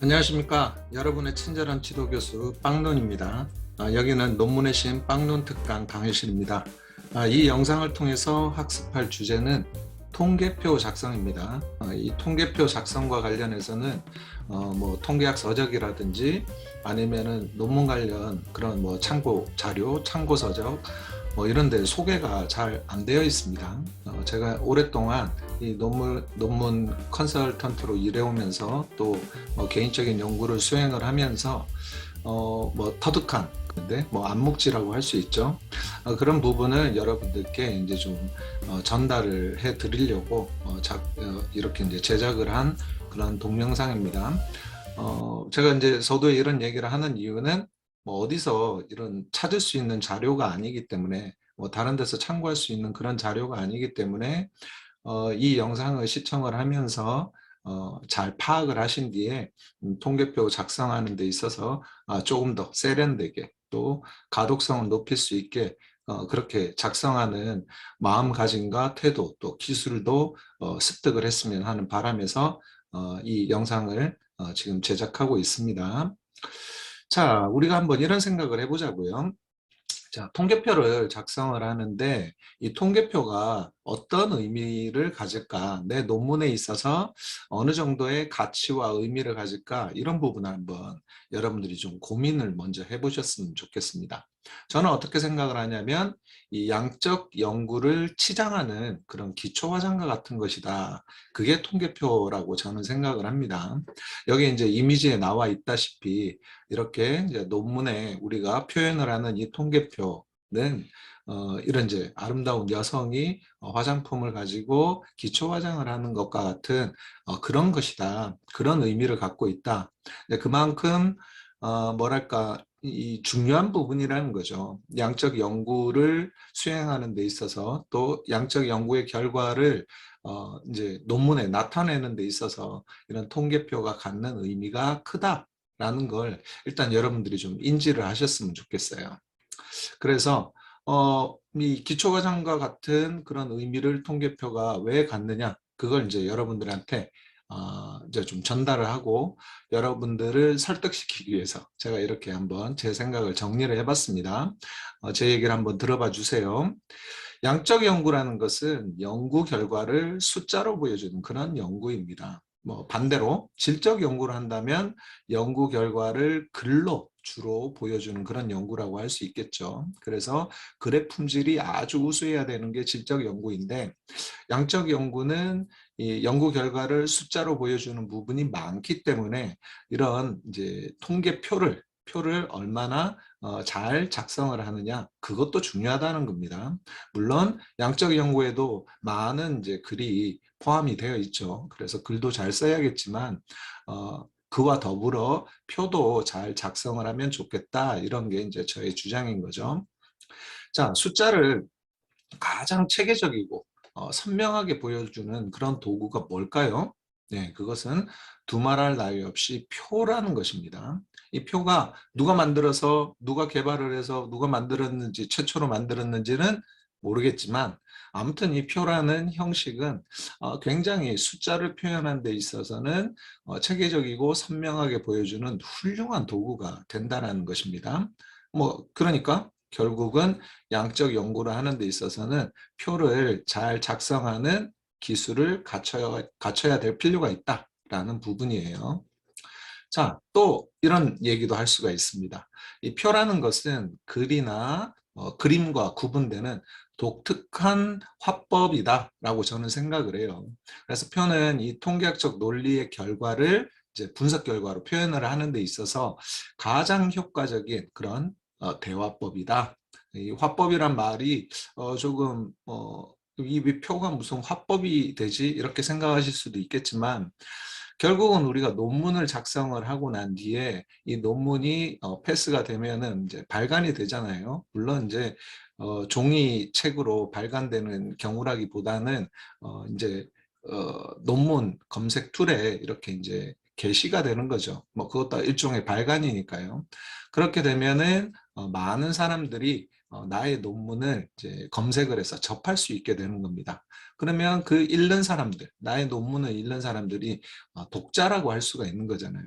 안녕하십니까. 여러분의 친절한 지도교수 빵론입니다. 여기는 논문의 신 빵론 특강 강의실입니다. 이 영상을 통해서 학습할 주제는 통계표 작성입니다. 이 통계표 작성과 관련해서는 통계학 서적이라든지 아니면은 논문 관련 그런 참고 자료, 참고 서적 이런 데 소개가 잘 안 되어 있습니다. 제가 오랫동안 이 논문 컨설턴트로 일해오면서 또 개인적인 연구를 수행을 하면서 터득한 근데 안목지라고 할 수 있죠. 그런 부분을 여러분들께 이제 좀 전달을 해 드리려고 이렇게 이제 제작을 한 그런 동영상입니다. 제가 이제 서두에 이런 얘기를 하는 이유는 어디서 이런 찾을 수 있는 자료가 아니기 때문에 다른 데서 참고할 수 있는 그런 자료가 아니기 때문에 이 영상을 시청을 하면서 잘 파악을 하신 뒤에 통계표 작성하는 데 있어서 조금 더 세련되게 또 가독성을 높일 수 있게 그렇게 작성하는 마음가짐과 태도 또 기술도 습득을 했으면 하는 바람에서 이 영상을 지금 제작하고 있습니다. 자, 우리가 한번 이런 생각을 해보자고요. 자, 통계표를 작성을 하는데 이 통계표가 어떤 의미를 가질까? 내 논문에 있어서 어느 정도의 가치와 의미를 가질까? 이런 부분을 한번 여러분들이 좀 고민을 먼저 해보셨으면 좋겠습니다. 저는 어떻게 생각을 하냐면 이 양적 연구를 치장하는 그런 기초화장과 같은 것이다. 그게 통계표라고 저는 생각을 합니다. 여기 이제 이미지에 나와 있다시피 이렇게 이제 논문에 우리가 표현을 하는 이 통계표는 이런 이제 아름다운 여성이 화장품을 가지고 기초 화장을 하는 것과 같은 그런 것이다. 그런 의미를 갖고 있다. 그만큼 뭐랄까 이 중요한 부분이라는 거죠. 양적 연구를 수행하는 데 있어서 또 양적 연구의 결과를 이제 논문에 나타내는 데 있어서 이런 통계표가 갖는 의미가 크다라는 걸 일단 여러분들이 좀 인지를 하셨으면 좋겠어요. 그래서 이 기초과정과 같은 그런 의미를 통계표가 왜 갖느냐 그걸 이제 여러분들한테 이제 좀 전달을 하고 여러분들을 설득시키기 위해서 제가 이렇게 한번 제 생각을 정리를 해봤습니다. 제 얘기를 한번 들어봐 주세요. 양적 연구라는 것은 연구 결과를 숫자로 보여주는 그런 연구입니다. 반대로 질적 연구를 한다면 연구 결과를 글로 주로 보여주는 그런 연구라고 할 수 있겠죠. 그래서 글의 품질이 아주 우수해야 되는 게 질적 연구인데 양적 연구는 이 연구 결과를 숫자로 보여주는 부분이 많기 때문에 이런 이제 표를 얼마나 잘 작성을 하느냐 그것도 중요하다는 겁니다. 물론 양적 연구에도 많은 이제 글이 포함이 되어 있죠. 그래서 글도 잘 써야겠지만 그와 더불어 표도 잘 작성을 하면 좋겠다 이런 게 이제 저의 주장인 거죠. 자, 숫자를 가장 체계적이고 선명하게 보여주는 그런 도구가 뭘까요? 네, 그것은 두말할 나위 없이 표라는 것입니다. 이 표가 누가 만들어서 누가 개발을 해서 누가 만들었는지 최초로 만들었는지는 모르겠지만 아무튼 이 표라는 형식은 굉장히 숫자를 표현하는 데 있어서는 체계적이고 선명하게 보여주는 훌륭한 도구가 된다는 것입니다. 그러니까 결국은 양적 연구를 하는 데 있어서는 표를 잘 작성하는 기술을 갖춰야 될 필요가 있다라는 부분이에요. 자, 또 이런 얘기도 할 수가 있습니다. 이 표라는 것은 글이나 그림과 구분되는 독특한 화법이다라고 저는 생각을 해요. 그래서 표는 이 통계학적 논리의 결과를 이제 분석 결과로 표현을 하는 데 있어서 가장 효과적인 그런 대화법이다. 이 화법이란 말이 조금 이 표가 무슨 화법이 되지 이렇게 생각하실 수도 있겠지만 결국은 우리가 논문을 작성을 하고 난 뒤에 이 논문이 패스가 되면은 이제 발간이 되잖아요. 물론 이제 종이책으로 발간되는 경우라기보다는 이제 논문 검색 툴에 이렇게 이제 게시가 되는 거죠. 그것도 일종의 발간이니까요. 그렇게 되면은 많은 사람들이 나의 논문을 이제 검색을 해서 접할 수 있게 되는 겁니다. 그러면 그 읽는 사람들, 나의 논문을 읽는 사람들이 독자라고 할 수가 있는 거잖아요.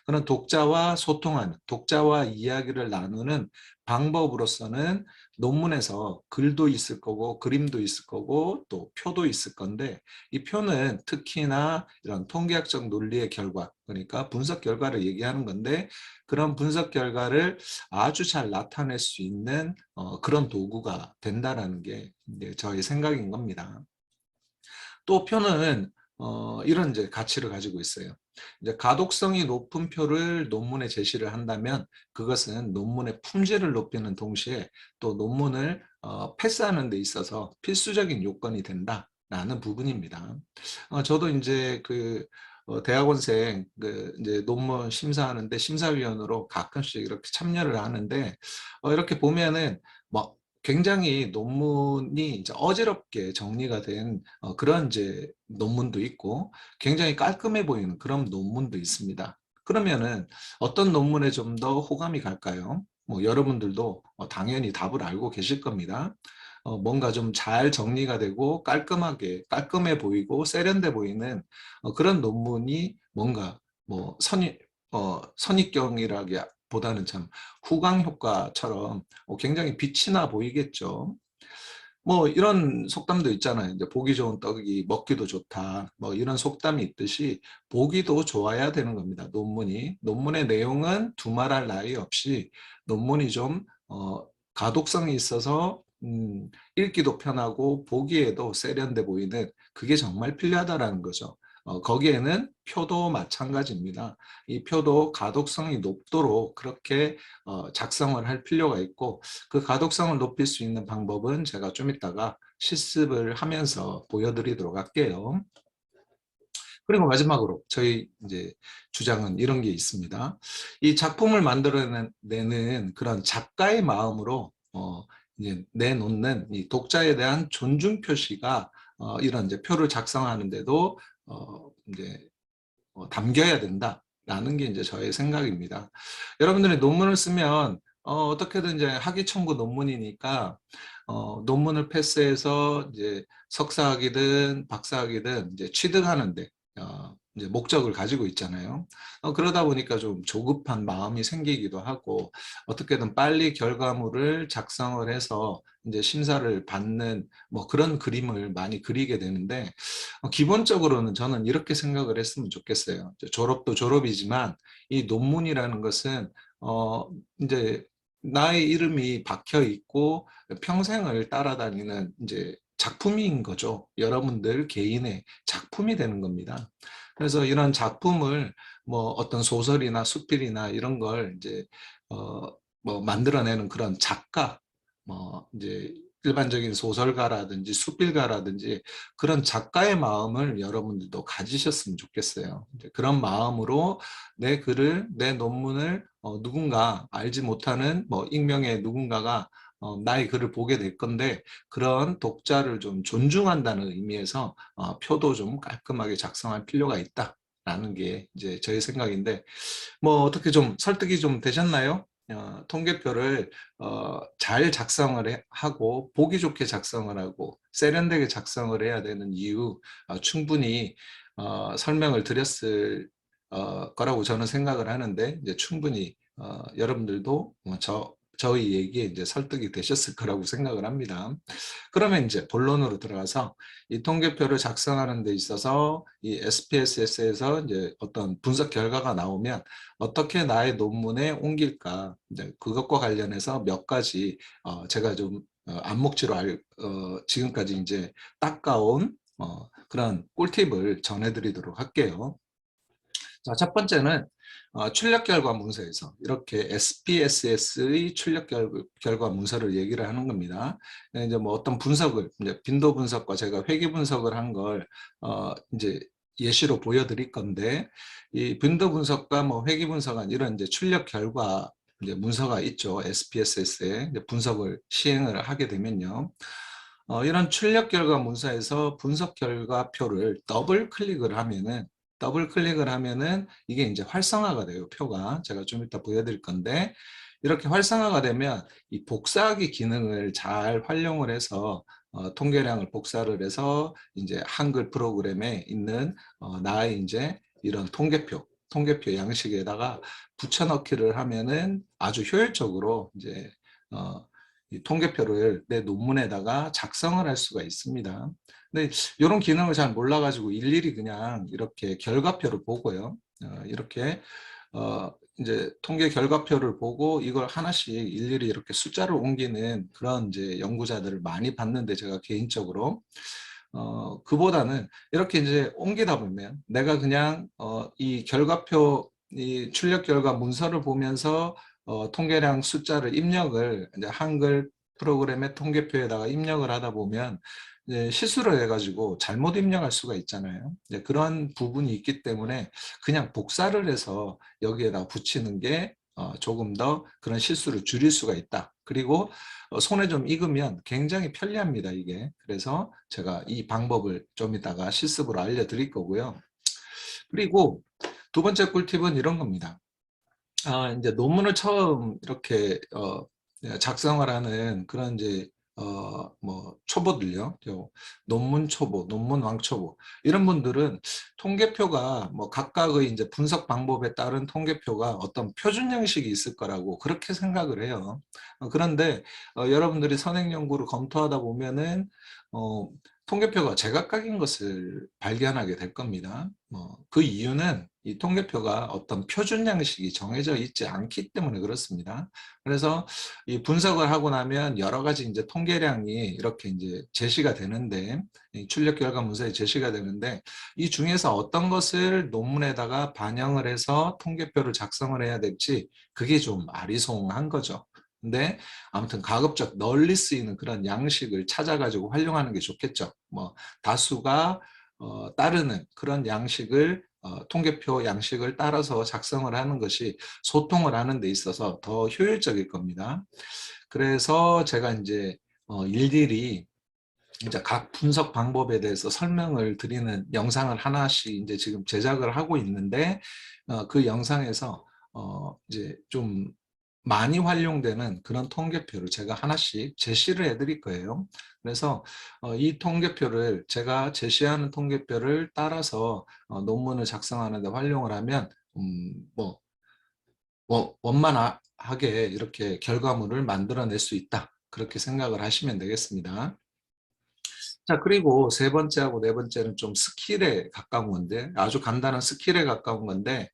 그런 독자와 소통하는, 독자와 이야기를 나누는 방법으로서는 논문에서 글도 있을 거고 그림도 있을 거고 또 표도 있을 건데, 이 표는 특히나 이런 통계학적 논리의 결과, 그러니까 분석 결과를 얘기하는 건데, 그런 분석 결과를 아주 잘 나타낼 수 있는 그런 도구가 된다라는 게 이제 저의 생각인 겁니다. 또 표는 이런 이제 가치를 가지고 있어요. 이제 가독성이 높은 표를 논문에 제시를 한다면 그것은 논문의 품질을 높이는 동시에 또 논문을 패스하는 데 있어서 필수적인 요건이 된다라는 부분입니다. 저도 이제 그 대학원생 그 이제 논문 심사하는데 심사위원으로 가끔씩 이렇게 참여를 하는데, 이렇게 보면은 뭐 굉장히 논문이 이제 어지럽게 정리가 된 그런 이제 논문도 있고, 굉장히 깔끔해 보이는 그런 논문도 있습니다. 그러면은 어떤 논문에 좀 더 호감이 갈까요? 뭐 여러분들도 당연히 답을 알고 계실 겁니다. 뭔가 좀 잘 정리가 되고 깔끔하게, 깔끔해 보이고 세련돼 보이는 그런 논문이 뭔가 뭐 선입견이라기보다는 참 후광 효과처럼 굉장히 빛이 나 보이겠죠. 뭐 이런 속담도 있잖아요. 이제 보기 좋은 떡이 먹기도 좋다. 뭐 이런 속담이 있듯이 보기도 좋아야 되는 겁니다. 논문의 내용은 두말할 나위 없이 논문이 좀 가독성이 있어서 읽기도 편하고 보기에도 세련돼 보이는, 그게 정말 필요하다라는 거죠. 거기에는 표도 마찬가지입니다. 이 표도 가독성이 높도록 그렇게 작성을 할 필요가 있고, 그 가독성을 높일 수 있는 방법은 제가 좀 이따가 실습을 하면서 보여드리도록 할게요. 그리고 마지막으로 저희 이제 주장은 이런 게 있습니다. 이 작품을 만들어내는 그런 작가의 마음으로 이제 내놓는 이 독자에 대한 존중 표시가 이런 이제 표를 작성하는데도 이제 담겨야 된다라는 게 이제 저의 생각입니다. 여러분들이 논문을 쓰면 어떻게든 이제 학위 청구 논문이니까 논문을 패스해서 이제 석사학위든 박사학위든 이제 취득하는데 이제 목적을 가지고 있잖아요. 그러다 보니까 좀 조급한 마음이 생기기도 하고, 어떻게든 빨리 결과물을 작성을 해서 이제 심사를 받는 뭐 그런 그림을 많이 그리게 되는데, 기본적으로는 저는 이렇게 생각을 했으면 좋겠어요. 졸업도 졸업이지만 이 논문이라는 것은 이제 나의 이름이 박혀 있고 평생을 따라다니는 이제 작품인 거죠. 여러분들 개인의 작품이 되는 겁니다. 그래서 이런 작품을 뭐 어떤 소설이나 수필이나 이런 걸 이제 뭐 만들어내는 그런 작가, 뭐 이제 일반적인 소설가라든지 수필가라든지 그런 작가의 마음을 여러분들도 가지셨으면 좋겠어요. 그런 마음으로 내 글을, 내 논문을 누군가 알지 못하는 뭐 익명의 누군가가 나의 글을 보게 될 건데, 그런 독자를 좀 존중한다는 의미에서 표도 좀 깔끔하게 작성할 필요가 있다라는 게 이제 저의 생각인데, 뭐 어떻게 좀 설득이 좀 되셨나요? 통계표를 잘 작성을 하고 보기 좋게 작성을 하고 세련되게 작성을 해야 되는 이유 충분히 설명을 드렸을 거라고 저는 생각을 하는데, 이제 충분히 여러분들도 저희 얘기에 이제 설득이 되셨을 거라고 생각을 합니다. 그러면 이제 본론으로 들어가서 이 통계표를 작성하는 데 있어서 이 SPSS에서 이제 어떤 분석 결과가 나오면 어떻게 나의 논문에 옮길까, 이제 그것과 관련해서 몇 가지 제가 좀 안목지로 지금까지 이제 닦아온 그런 꿀팁을 전해드리도록 할게요. 자, 첫 번째는 출력 결과 문서에서 이렇게 SPSS의 출력 결과 문서를 얘기를 하는 겁니다. 이제 뭐 어떤 분석을, 이제 빈도 분석과 제가 회계 분석을 한 걸 이제 예시로 보여드릴 건데, 이 빈도 분석과 뭐 회계 분석은 이런 이제 출력 결과 이제 문서가 있죠. SPSS에 분석을 시행을 하게 되면요. 이런 출력 결과 문서에서 분석 결과표를 더블 클릭을 하면은 이게 이제 활성화가 돼요. 표가. 제가 좀 이따 보여드릴 건데, 이렇게 활성화가 되면 이 복사하기 기능을 잘 활용을 해서 통계량을 복사를 해서 이제 한글 프로그램에 있는 나의 이제 이런 통계표 양식에다가 붙여넣기를 하면은 아주 효율적으로 이제 이 통계표를 내 논문에다가 작성을 할 수가 있습니다. 근데 이런 기능을 잘 몰라가지고 일일이 그냥 이렇게 결과표를 보고요. 이렇게 이제 통계 결과표를 보고 이걸 하나씩 일일이 이렇게 숫자를 옮기는 그런 이제 연구자들을 많이 봤는데, 제가 개인적으로 그보다는 이렇게 이제 옮기다 보면 내가 그냥 이 결과표, 이 출력 결과 문서를 보면서 통계량 숫자를 입력을 이제 한글 프로그램의 통계표에다가 입력을 하다 보면 이제 실수를 해가지고 잘못 입력할 수가 있잖아요. 그런 부분이 있기 때문에 그냥 복사를 해서 여기에다 붙이는 게 조금 더 그런 실수를 줄일 수가 있다. 그리고 손에 좀 익으면 굉장히 편리합니다, 이게. 그래서 제가 이 방법을 좀 이따가 실습으로 알려드릴 거고요. 그리고 두 번째 꿀팁은 이런 겁니다. 이제 논문을 처음 이렇게 작성을 하는 그런 이제 뭐 초보들요, 논문 초보, 논문 왕초보, 이런 분들은 통계표가 뭐 각각의 이제 분석 방법에 따른 통계표가 어떤 표준 형식이 있을 거라고 그렇게 생각을 해요. 그런데 여러분들이 선행 연구를 검토하다 보면은 통계표가 제각각인 것을 발견하게 될 겁니다. 그 이유는 이 통계표가 어떤 표준 양식이 정해져 있지 않기 때문에 그렇습니다. 그래서 이 분석을 하고 나면 여러 가지 이제 통계량이 이렇게 이제 제시가 되는데, 이 출력 결과 문서에 제시가 되는데, 이 중에서 어떤 것을 논문에다가 반영을 해서 통계표를 작성을 해야 될지, 그게 좀 아리송한 거죠. 근데 아무튼 가급적 널리 쓰이는 그런 양식을 찾아가지고 활용하는 게 좋겠죠. 뭐 다수가 따르는 그런 양식을 통계표 양식을 따라서 작성을 하는 것이 소통을 하는 데 있어서 더 효율적일 겁니다. 그래서 제가 이제 일일이 이제 각 분석 방법에 대해서 설명을 드리는 영상을 하나씩 이제 지금 제작을 하고 있는데, 그 영상에서 이제 좀 많이 활용되는 그런 통계표를 제가 하나씩 제시를 해드릴 거예요. 그래서 이 통계표를, 제가 제시하는 통계표를 따라서 논문을 작성하는 데 활용을 하면 원만하게 이렇게 결과물을 만들어낼 수 있다, 그렇게 생각을 하시면 되겠습니다. 자, 그리고 세 번째하고 네 번째는 좀 스킬에 가까운 건데, 아주 간단한 스킬에 가까운 건데,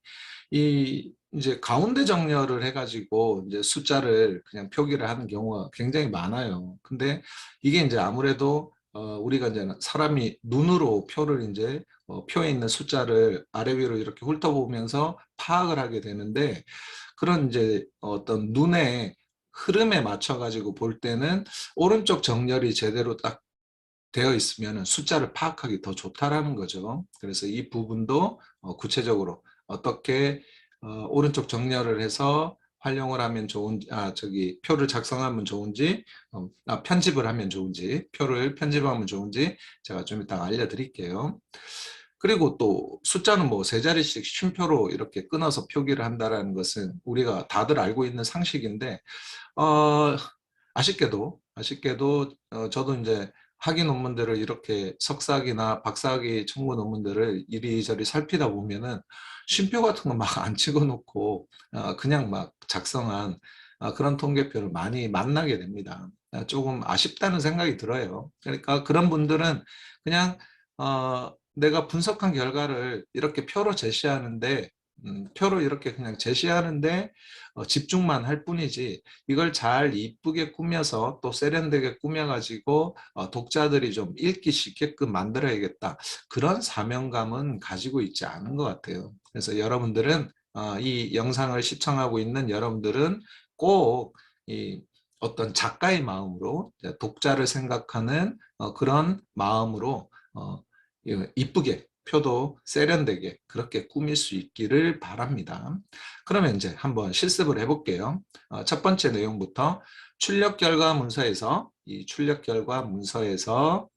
이 이제 가운데 정렬을 해가지고 이제 숫자를 그냥 표기를 하는 경우가 굉장히 많아요. 근데 이게 이제 아무래도 우리가 이제 사람이 눈으로 표를 이제 표에 있는 숫자를 아래 위로 이렇게 훑어보면서 파악을 하게 되는데, 그런 이제 어떤 눈의 흐름에 맞춰 가지고 볼 때는 오른쪽 정렬이 제대로 딱 되어 있으면 숫자를 파악하기 더 좋다라는 거죠. 그래서 이 부분도 구체적으로 어떻게 오른쪽 정렬을 해서 활용을 하면 좋은지, 표를 작성하면 좋은지, 편집을 하면 좋은지, 표를 편집하면 좋은지 제가 좀 이따 알려드릴게요. 그리고 또 숫자는 뭐 세 자리씩 쉼표로 이렇게 끊어서 표기를 한다는 것은 우리가 다들 알고 있는 상식인데, 아쉽게도 저도 이제 학위 논문들을 이렇게 석사학위나 박사학위 청구 논문들을 이리저리 살피다 보면은 쉼표 같은 거 막 안 찍어 놓고 그냥 막 작성한 그런 통계표를 많이 만나게 됩니다. 조금 아쉽다는 생각이 들어요. 그러니까 그런 분들은 그냥 내가 분석한 결과를 이렇게 표로 제시하는데, 표로 이렇게 그냥 제시하는데 집중만 할 뿐이지, 이걸 잘 이쁘게 꾸며서 또 세련되게 꾸며가지고 독자들이 좀 읽기 쉽게끔 만들어야겠다, 그런 사명감은 가지고 있지 않은 것 같아요. 그래서 여러분들은 이 영상을 시청하고 있는 여러분들은 꼭 이 어떤 작가의 마음으로, 독자를 생각하는 그런 마음으로 이쁘게, 표도 세련되게 그렇게 꾸밀 수 있기를 바랍니다. 그러면 이제 한번 실습을 해볼게요. 첫 번째 내용부터, 출력 결과 문서에서, 이 출력 결과 문서에서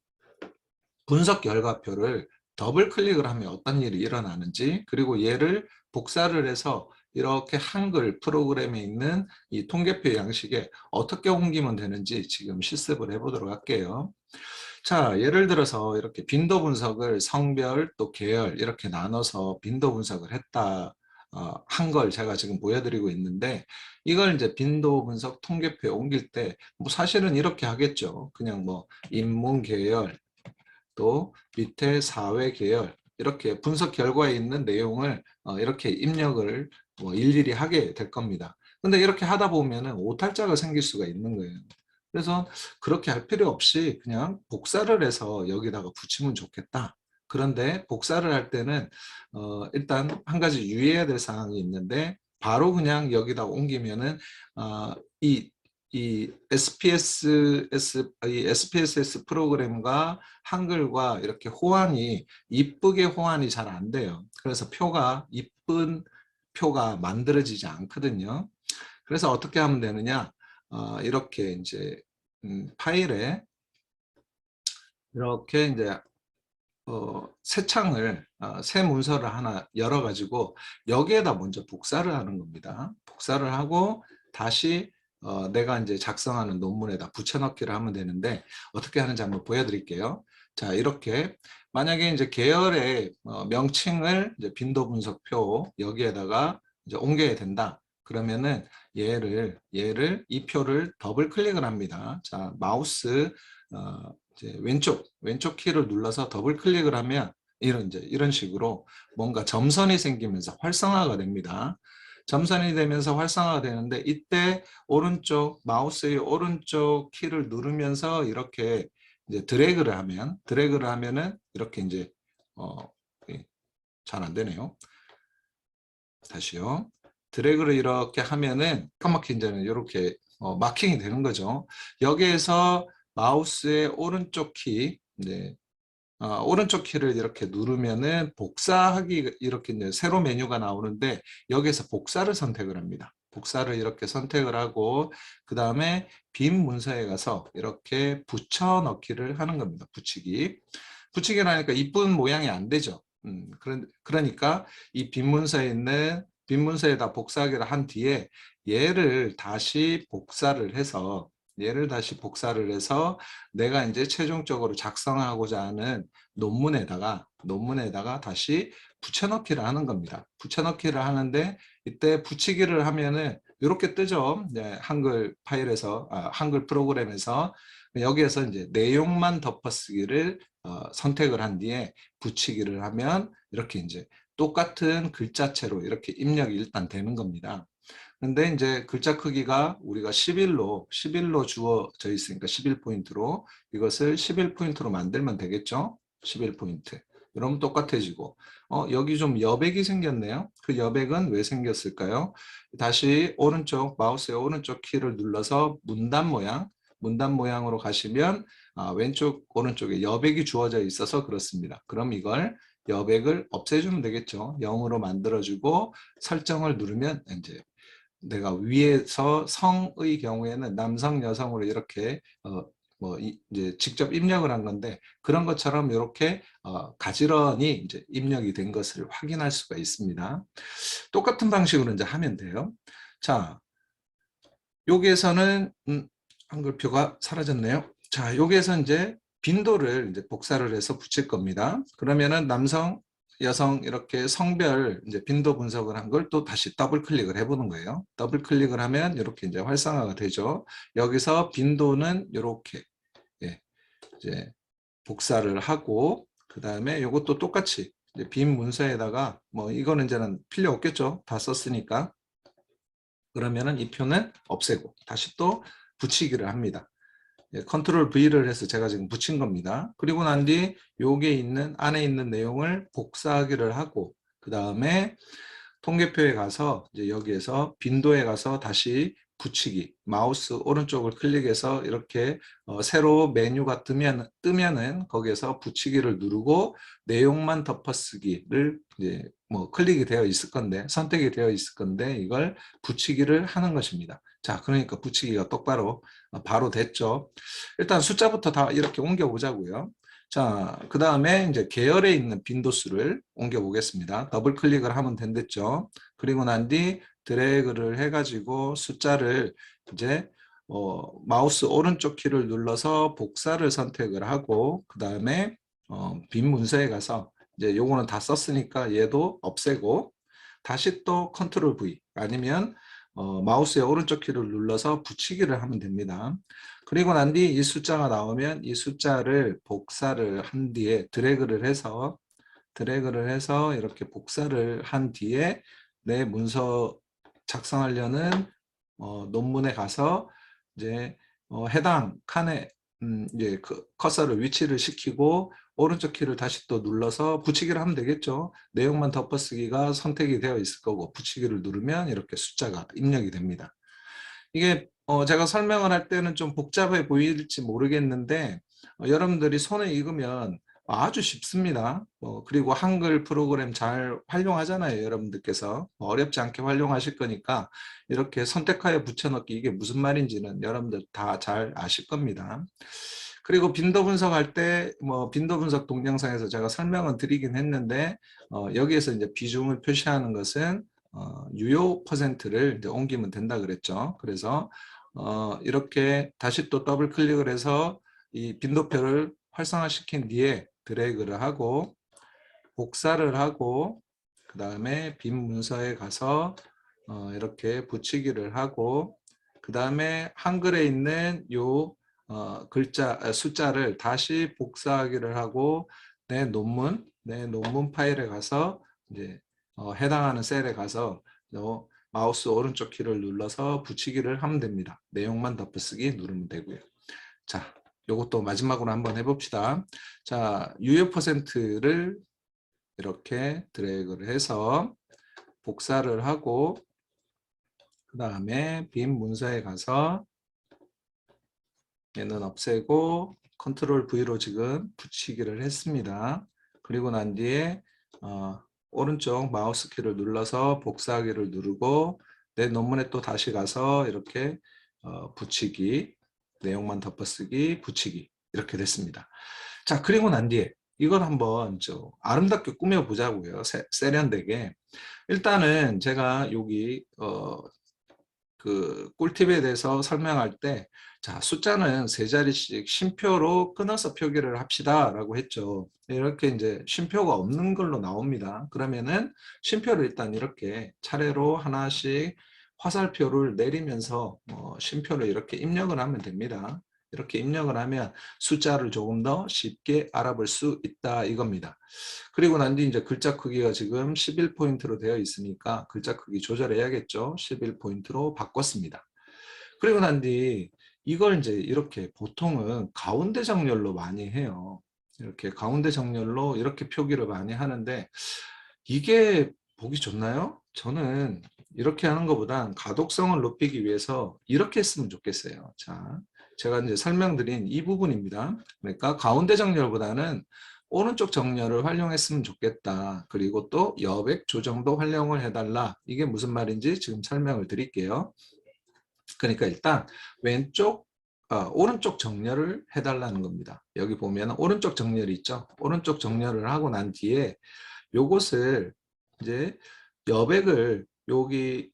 분석 결과표를 더블 클릭을 하면 어떤 일이 일어나는지, 그리고 얘를 복사를 해서 이렇게 한글 프로그램에 있는 이 통계표 양식에 어떻게 옮기면 되는지 지금 실습을 해보도록 할게요. 자, 예를 들어서 이렇게 빈도 분석을 성별 또 계열 이렇게 나눠서 빈도 분석을 했다. 한 걸 제가 지금 보여드리고 있는데 이걸 이제 빈도 분석 통계표에 옮길 때 뭐 사실은 이렇게 하겠죠. 그냥 뭐 인문 계열 또 밑에 사회 계열 이렇게 분석 결과에 있는 내용을 이렇게 입력을 뭐 일일이 하게 될 겁니다. 근데 이렇게 하다 보면은 오탈자가 생길 수가 있는 거예요. 그래서 그렇게 할 필요 없이 그냥 복사를 해서 여기다가 붙이면 좋겠다. 그런데 복사를 할 때는 일단 한 가지 유의해야 될 사항이 있는데 바로 그냥 여기다 옮기면은 이 SPSS 프로그램과 한글과 이렇게 호환이 이쁘게 호환이 잘 안 돼요. 그래서 표가 이쁜 표가 만들어지지 않거든요. 그래서 어떻게 하면 되느냐? 이렇게 이제 파일에 이렇게 이제 새 창을 새 문서를 하나 열어 가지고 여기에다 먼저 복사를 하는 겁니다. 복사를 하고 다시 내가 이제 작성하는 논문에다 붙여넣기를 하면 되는데 어떻게 하는지 한번 보여드릴게요. 자, 이렇게 만약에 이제 계열의 명칭을 이제 빈도 분석표 여기에다가 이제 옮겨야 된다. 그러면은 얘를 이 표를 더블 클릭을 합니다. 자, 마우스 이제 왼쪽 키를 눌러서 더블 클릭을 하면 이런 식으로 뭔가 점선이 생기면서 활성화가 됩니다. 점선이 되면서 활성화가 되는데 이때 마우스의 오른쪽 키를 누르면서 이렇게 이제 드래그를 하면은 이렇게 이제 잘 안 되네요. 다시요. 드래그를 이렇게 하면은 까맣게 이제는 이렇게 마킹이 되는 거죠. 여기에서 마우스의 오른쪽 키, 오른쪽 키를 이렇게 누르면은 복사하기 이렇게 이제 새로 메뉴가 나오는데 여기에서 복사를 선택을 합니다. 복사를 이렇게 선택을 하고 그 다음에 빈 문서에 가서 이렇게 붙여넣기를 하는 겁니다. 붙이기를 하니까 이쁜 모양이 안 되죠. 그러니까 이 빈 문서에다 복사하기를 한 뒤에 얘를 다시 복사를 해서 내가 이제 최종적으로 작성하고자 하는 논문에다가 다시 붙여넣기를 하는 겁니다. 붙여넣기를 하는데 이때 붙이기를 하면은 이렇게 뜨죠. 네, 한글 파일에서 한글 프로그램에서 여기에서 이제 내용만 덮어쓰기를 선택을 한 뒤에 붙이기를 하면 이렇게 이제 똑같은 글자체로 이렇게 입력이 일단 되는 겁니다. 근데 이제 글자 크기가 우리가 11로 주어져 있으니까 11포인트로 이것을 11포인트로 만들면 되겠죠? 11포인트. 그러면 똑같아지고 여기 좀 여백이 생겼네요. 그 여백은 왜 생겼을까요? 다시 마우스의 오른쪽 키를 눌러서 문단 모양으로 가시면 오른쪽에 여백이 주어져 있어서 그렇습니다. 그럼 이걸 여백을 없애주면 되겠죠. 0으로 만들어주고 설정을 누르면 이제 내가 위에서 성의 경우에는 남성, 여성으로 이렇게 이제 직접 입력을 한 건데 그런 것처럼 이렇게 가지런히 이제 입력이 된 것을 확인할 수가 있습니다. 똑같은 방식으로 이제 하면 돼요. 자, 여기에서는 한글표가 사라졌네요. 자, 여기에서 이제 빈도를 이제 복사를 해서 붙일 겁니다. 그러면은 남성, 여성 이렇게 성별 이제 빈도 분석을 한 걸 또 다시 더블 클릭을 해보는 거예요. 더블 클릭을 하면 이렇게 이제 활성화가 되죠. 여기서 빈도는 이렇게 이제 복사를 하고 그 다음에 이것도 똑같이 이제 빈 문서에다가 뭐 이거는 이제는 필요 없겠죠. 다 썼으니까. 그러면은 이 표는 없애고 다시 또 붙이기를 합니다. 컨트롤 V를 해서 제가 지금 붙인 겁니다. 그리고 난 뒤 안에 있는 내용을 복사하기를 하고 그 다음에 통계표에 가서 이제 여기에서 빈도에 가서 다시 붙이기 마우스 오른쪽을 클릭해서 이렇게 새로 메뉴가 뜨면은 거기에서 붙이기를 누르고 내용만 덮어쓰기를 이제 뭐 클릭이 되어 있을 건데 선택이 되어 있을 건데 이걸 붙이기를 하는 것입니다. 자, 그러니까 붙이기가 똑바로 바로 됐죠. 일단 숫자부터 다 이렇게 옮겨 보자고요. 자, 그 다음에 이제 계열에 있는 빈도수를 옮겨 보겠습니다. 더블 클릭을 하면 된댔죠. 그리고 난 뒤 드래그를 해가지고 숫자를 이제 마우스 오른쪽 키를 눌러서 복사를 선택을 하고 그 다음에 빈 문서에 가서 이제 요거는 다 썼으니까 얘도 없애고 다시 또 컨트롤 V 아니면 마우스의 오른쪽 키를 눌러서 붙이기를 하면 됩니다. 그리고 난 뒤 이 숫자가 나오면 이 숫자를 복사를 한 뒤에 드래그를 해서 이렇게 복사를 한 뒤에 내 문서 작성하려는 논문에 가서 이제 해당 칸에 이제 그 커서를 위치를 시키고 오른쪽 키를 다시 또 눌러서 붙이기를 하면 되겠죠. 내용만 덮어쓰기가 선택이 되어 있을 거고 붙이기를 누르면 이렇게 숫자가 입력이 됩니다. 이게 제가 설명을 할 때는 좀 복잡해 보일지 모르겠는데 여러분들이 손에 익으면 아주 쉽습니다. 그리고 한글 프로그램 잘 활용하잖아요. 여러분들께서 어렵지 않게 활용하실 거니까 이렇게 선택하여 붙여넣기 이게 무슨 말인지는 여러분들 다 잘 아실 겁니다. 그리고 빈도 분석할 때 빈도 분석 동영상에서 제가 설명을 드리긴 했는데 여기에서 이제 비중을 표시하는 것은 유효 퍼센트를 이제 옮기면 된다 그랬죠. 그래서 이렇게 다시 또 더블 클릭을 해서 이 빈도표를 활성화시킨 뒤에 드래그를 하고 복사를 하고 그 다음에 빈 문서에 가서 이렇게 붙이기를 하고 그 다음에 한글에 있는 요 숫자를 다시 복사하기를 하고 내 논문 파일에 가서 이제 해당하는 셀에 가서 마우스 오른쪽 키를 눌러서 붙이기를 하면 됩니다. 내용만 덮어쓰기 누르면 되고요. 자, 요것도 마지막으로 한번 해봅시다. 자, 유효 퍼센트를 이렇게 드래그를 해서 복사를 하고 그 다음에 빈 문서에 가서 얘는 없애고 컨트롤 V로 지금 붙이기를 했습니다. 그리고 난 뒤에 오른쪽 마우스 키를 눌러서 복사하기를 누르고 내 논문에 또 다시 가서 이렇게 붙이기, 내용만 덮어쓰기, 붙이기 이렇게 됐습니다. 자, 그리고 난 뒤에 이걸 한번 좀 아름답게 꾸며보자고요. 세련되게. 일단은 제가 여기 그 꿀팁에 대해서 설명할 때 자, 숫자는 세 자리씩 쉼표로 끊어서 표기를 합시다 라고 했죠. 이렇게 이제 쉼표가 없는 걸로 나옵니다. 그러면은 쉼표를 일단 이렇게 차례로 하나씩 화살표를 내리면서 쉼표를 이렇게 입력을 하면 됩니다. 이렇게 입력을 하면 숫자를 조금 더 쉽게 알아볼 수 있다 이겁니다. 그리고 난 뒤 이제 글자 크기가 지금 11포인트로 되어 있으니까 글자 크기 조절해야겠죠. 11포인트로 바꿨습니다. 그리고 난 뒤 이걸 이제 이렇게 보통은 가운데 정렬로 많이 해요. 이렇게 가운데 정렬로 이렇게 표기를 많이 하는데 이게 보기 좋나요? 저는 이렇게 하는 것보단 가독성을 높이기 위해서 이렇게 했으면 좋겠어요. 자, 제가 이제 설명드린 이 부분입니다. 그러니까 가운데 정렬보다는 오른쪽 정렬을 활용했으면 좋겠다. 그리고 또 여백 조정도 활용을 해달라. 이게 무슨 말인지 지금 설명을 드릴게요. 그러니까 일단 오른쪽 정렬을 해달라는 겁니다. 여기 보면 오른쪽 정렬이 있죠. 오른쪽 정렬을 하고 난 뒤에 요것을 이제 여백을 여기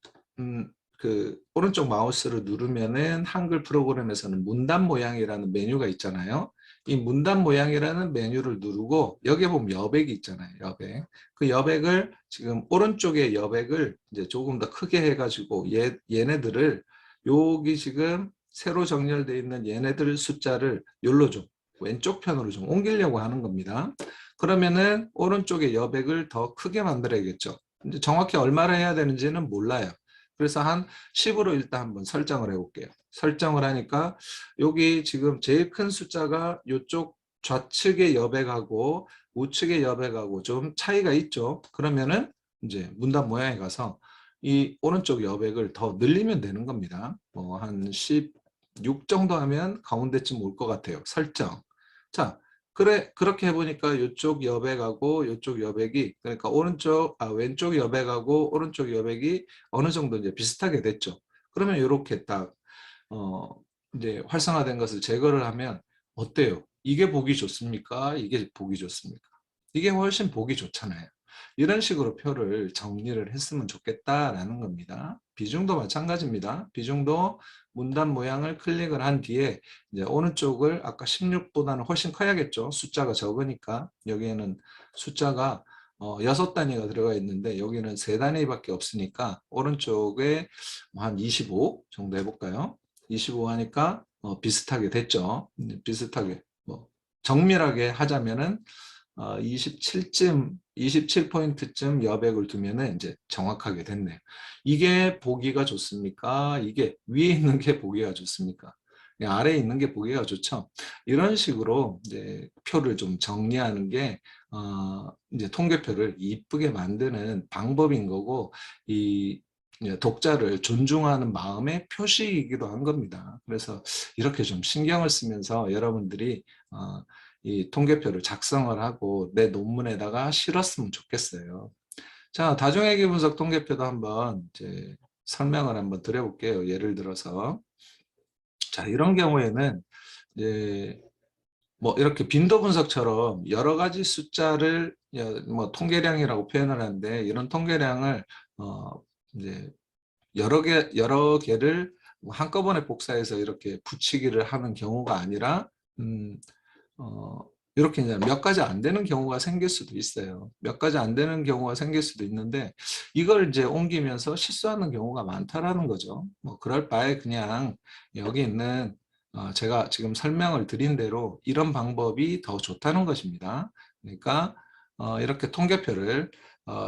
그 오른쪽 마우스를 누르면은 한글 프로그램에서는 문단 모양이라는 메뉴가 있잖아요. 이 문단 모양이라는 메뉴를 누르고 여기에 보면 여백이 있잖아요. 여백. 그 여백을 지금 오른쪽에 여백을 이제 조금 더 크게 해가지고 얘네들을 여기 지금 새로 정렬되어 있는 얘네들 숫자를 여기로 좀 왼쪽 편으로 좀 옮기려고 하는 겁니다. 그러면은 오른쪽에 여백을 더 크게 만들어야겠죠. 근데 정확히 얼마나 해야 되는지는 몰라요. 그래서 한 10으로 일단 한번 설정을 해볼게요. 설정을 하니까 여기 지금 제일 큰 숫자가 이쪽 좌측의 여백하고 우측의 여백하고 좀 차이가 있죠. 그러면은 이제 문단 모양에 가서 이 오른쪽 여백을 더 늘리면 되는 겁니다. 한 16 정도 하면 가운데쯤 올 것 같아요. 설정. 자, 그렇게 해보니까 이쪽 여백하고 이쪽 여백이 그러니까 왼쪽 여백하고 오른쪽 여백이 어느 정도 이제 비슷하게 됐죠. 그러면 이렇게 딱 이제 활성화된 것을 제거를 하면 어때요? 이게 보기 좋습니까? 이게 보기 좋습니까? 이게 훨씬 보기 좋잖아요. 이런 식으로 표를 정리를 했으면 좋겠다라는 겁니다. 비중도 마찬가지입니다. 비중도 문단 모양을 클릭을 한 뒤에 이제 오른쪽을 아까 16보다는 훨씬 커야겠죠. 숫자가 적으니까 여기에는 숫자가 6단위가 들어가 있는데 여기는 3단위밖에 없으니까 오른쪽에 한 25 정도 해볼까요? 25 하니까 비슷하게 됐죠. 비슷하게 정밀하게 하자면은 27포인트쯤 여백을 두면은 이제 정확하게 됐네요. 이게 보기가 좋습니까? 이게 위에 있는 게 보기가 좋습니까? 아래에 있는 게 보기가 좋죠. 이런 식으로 이제 표를 좀 정리하는 게 이제 통계표를 이쁘게 만드는 방법인 거고, 이 독자를 존중하는 마음의 표시이기도 한 겁니다. 그래서 이렇게 좀 신경을 쓰면서 여러분들이 이 통계표를 작성을 하고 내 논문에다가 실었으면 좋겠어요. 자, 다중회계 분석 통계표도 한번 이제 설명을 한번 드려볼게요. 예를 들어서 자, 이런 경우에는 이제 뭐 이렇게 빈도 분석처럼 여러 가지 숫자를 뭐 통계량이라고 표현을 하는데, 이런 통계량을 이제 여러 개를 한꺼번에 복사해서 이렇게 붙이기를 하는 경우가 아니라 어, 이렇게 이제 몇 가지 안 되는 경우가 생길 수도 있어요. 몇 가지 안 되는 경우가 생길 수도 있는데 이걸 이제 옮기면서 실수하는 경우가 많다라는 거죠. 뭐 그럴 바에 그냥 여기 있는 제가 지금 설명을 드린 대로 이런 방법이 더 좋다는 것입니다. 그러니까 이렇게 통계표를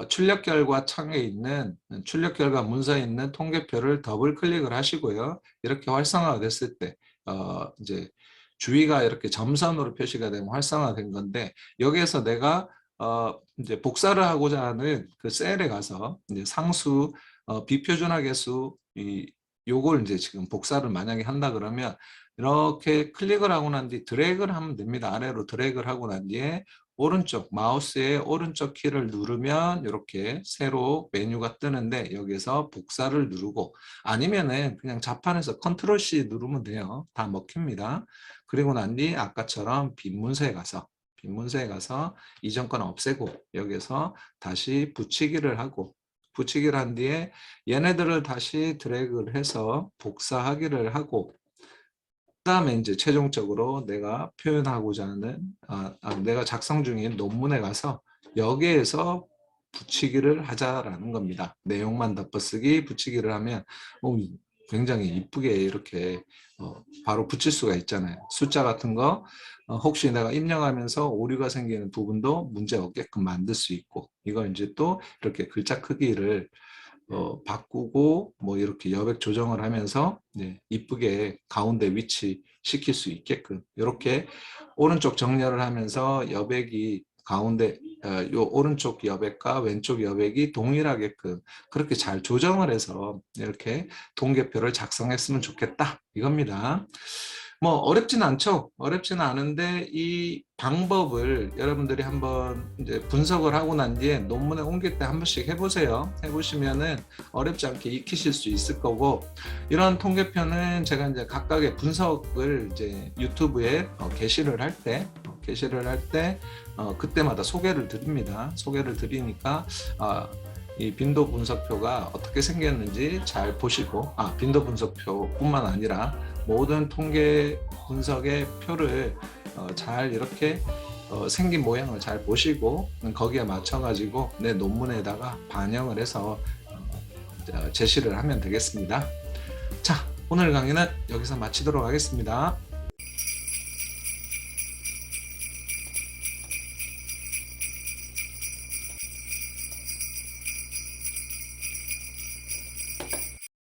출력 결과 창에 있는 출력 결과 문서에 있는 통계표를 더블 클릭을 하시고요. 이렇게 활성화가 됐을 때 이제 주위가 이렇게 점선으로 표시가 되면 활성화된 건데, 여기에서 내가 이제 복사를 하고자 하는 그 셀에 가서 이제 상수 비표준화 계수 요걸 이제 지금 복사를 만약에 한다 그러면 이렇게 클릭을 하고 난 뒤 드래그를 하면 됩니다. 아래로 드래그를 하고 난 뒤에 오른쪽 마우스의 오른쪽 키를 누르면 이렇게 새로 메뉴가 뜨는데 여기서 복사를 누르고, 아니면은 그냥 자판에서 컨트롤 C 누르면 돼요. 다 먹힙니다. 그리고 난 뒤 아까처럼 빈 문서에 가서 이전 건 없애고 여기서 다시 붙이기를 하고, 붙이기를 한 뒤에 얘네들을 다시 드래그를 해서 복사하기를 하고, 그 다음에 이제 최종적으로 내가 표현하고자 하는 내가 작성 중인 논문에 가서 여기에서 붙이기를 하자라는 겁니다. 내용만 덮어쓰기 붙이기를 하면 굉장히 이쁘게 이렇게 바로 붙일 수가 있잖아요. 숫자 같은 거 혹시 내가 입력하면서 오류가 생기는 부분도 문제 없게끔 만들 수 있고, 이걸 이제 또 이렇게 글자 크기를 바꾸고 뭐 이렇게 여백 조정을 하면서 이쁘게 가운데 위치 시킬 수 있게끔 이렇게 오른쪽 정렬을 하면서 여백이 가운데 요 오른쪽 여백과 왼쪽 여백이 동일하게끔 그렇게 잘 조정을 해서 이렇게 통계표를 작성했으면 좋겠다 이겁니다. 뭐 어렵진 않죠. 어렵지는 않은데 이 방법을 여러분들이 한번 이제 분석을 하고 난 뒤에 논문에 옮길 때 한 번씩 해보세요. 해보시면은 어렵지 않게 익히실 수 있을 거고, 이런 통계표는 제가 이제 각각의 분석을 이제 유튜브에 게시를 할 때 그때마다 소개를 드립니다. 소개를 드리니까 이 빈도 분석표가 어떻게 생겼는지 잘 보시고, 빈도 분석표뿐만 아니라 모든 통계 분석의 표를 잘 이렇게 생긴 모양을 잘 보시고 거기에 맞춰 가지고 내 논문에다가 반영을 해서 제시를 하면 되겠습니다. 자, 오늘 강의는 여기서 마치도록 하겠습니다.